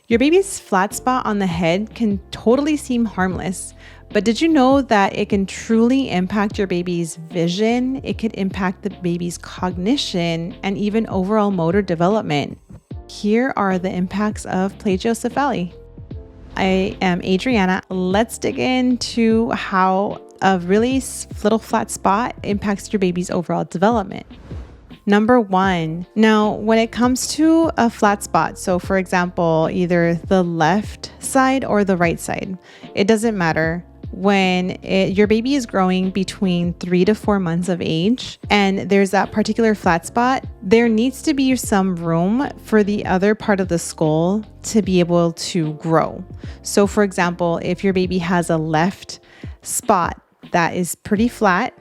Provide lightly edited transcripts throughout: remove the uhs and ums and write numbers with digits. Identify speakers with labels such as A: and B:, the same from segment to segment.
A: Your baby's flat spot on the head can totally seem harmless, but did you know that it can truly impact your baby's vision? It could impact the baby's cognition and even overall motor development. Here are the impacts of plagiocephaly. I am Adriana. Let's dig into how a really little flat spot impacts your baby's overall development. Number one, now when it comes to a flat spot, so for example, either the left side or the right side, it doesn't matter. When your baby is growing between 3 to 4 months of age and there's that particular flat spot, there needs to be some room for the other part of the skull to be able to grow. So for example, if your baby has a left spot that is pretty flat,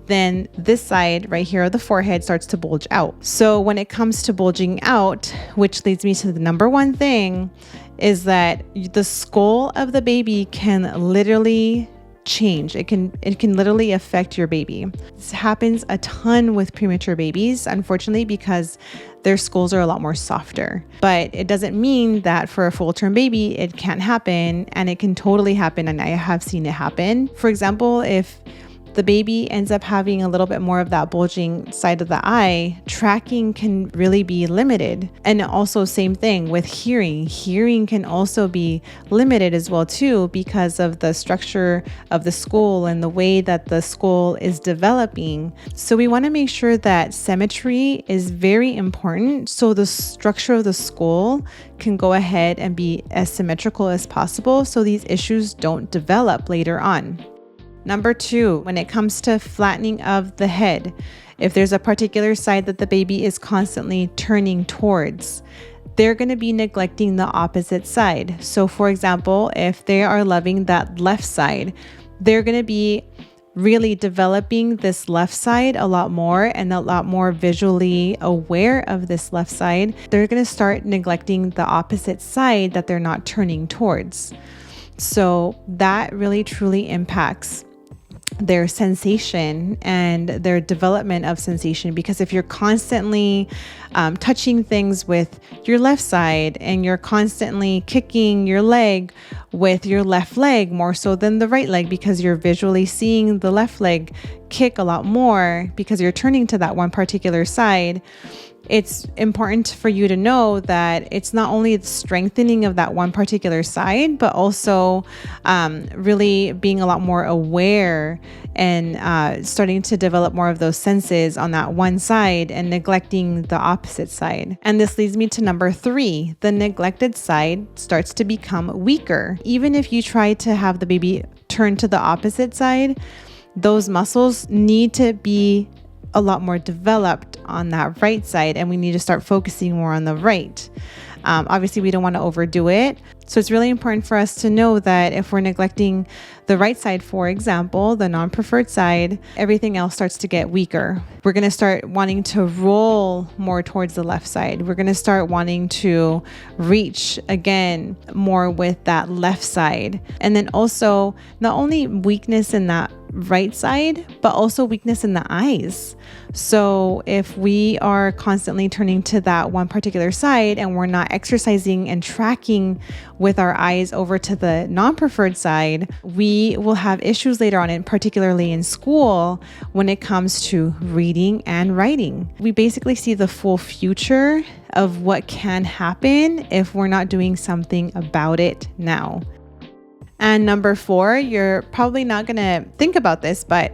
A: then this side right here of the forehead starts to bulge out. So when it comes to bulging out, which leads me to the number one thing, is that the skull of the baby can literally change. It can literally affect your baby. This happens a ton with premature babies, unfortunately, because their skulls are a lot more softer. But it doesn't mean that for a full-term baby, it can't happen, and it can totally happen, and I have seen it happen. For example, if the baby ends up having a little bit more of that bulging side of the eye, tracking can really be limited. And also same thing with hearing. Hearing can also be limited as well too, because of the structure of the skull and the way that the skull is developing. So we want to make sure that symmetry is very important, so the structure of the skull can go ahead and be as symmetrical as possible so these issues don't develop later on. Number two, when it comes to flattening of the head, if there's a particular side that the baby is constantly turning towards, they're going to be neglecting the opposite side. So for example, if they are loving that left side, they're going to be really developing this left side a lot more and a lot more visually aware of this left side. They're going to start neglecting the opposite side that they're not turning towards. So that really truly impacts their sensation and their development of sensation, because if you're constantly touching things with your left side and you're constantly kicking your leg with your left leg more so than the right leg, because you're visually seeing the left leg kick a lot more because you're turning to that one particular side, it's important for you to know that it's not only the strengthening of that one particular side, but also really being a lot more aware and starting to develop more of those senses on that one side and neglecting the opposite side. And this leads me to number three. The neglected side starts to become weaker. Even if you try to have the baby turn to the opposite side, those muscles need to be a lot more developed on that right side, and we need to start focusing more on the right. Obviously, we don't want to overdo it. So it's really important for us to know that if we're neglecting the right side, for example, the non-preferred side, everything else starts to get weaker. We're going to start wanting to roll more towards the left side. We're going to start wanting to reach again more with that left side. And then also not only weakness in that right side, but also weakness in the eyes. So if we are constantly turning to that one particular side and we're not exercising and tracking with our eyes over to the non-preferred side, we will have issues later on, and particularly in school when it comes to reading and writing. We basically see the full future of what can happen if we're not doing something about it now. And number four, you're probably not going to think about this, but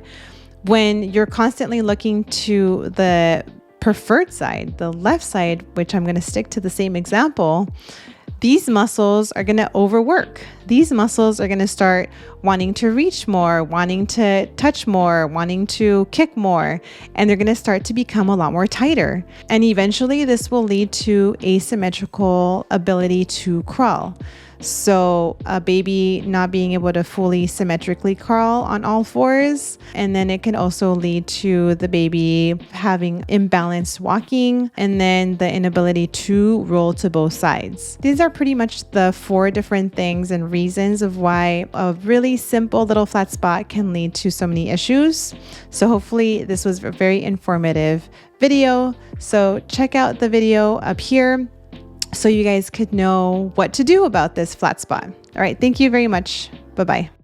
A: when you're constantly looking to the preferred side, the left side, which I'm going to stick to the same example, these muscles are going to overwork. These muscles are going to start wanting to reach more, wanting to touch more, wanting to kick more, and they're going to start to become a lot more tighter. And eventually this will lead to asymmetrical ability to crawl. So a baby not being able to fully symmetrically crawl on all fours. And then it can also lead to the baby having imbalanced walking and then the inability to roll to both sides. These are pretty much the 4 different things and reasons of why a really simple little flat spot can lead to so many issues. So hopefully this was a very informative video. So check out the video up here. so you guys could know what to do about this flat spot. All right. Thank you very much. Bye-bye.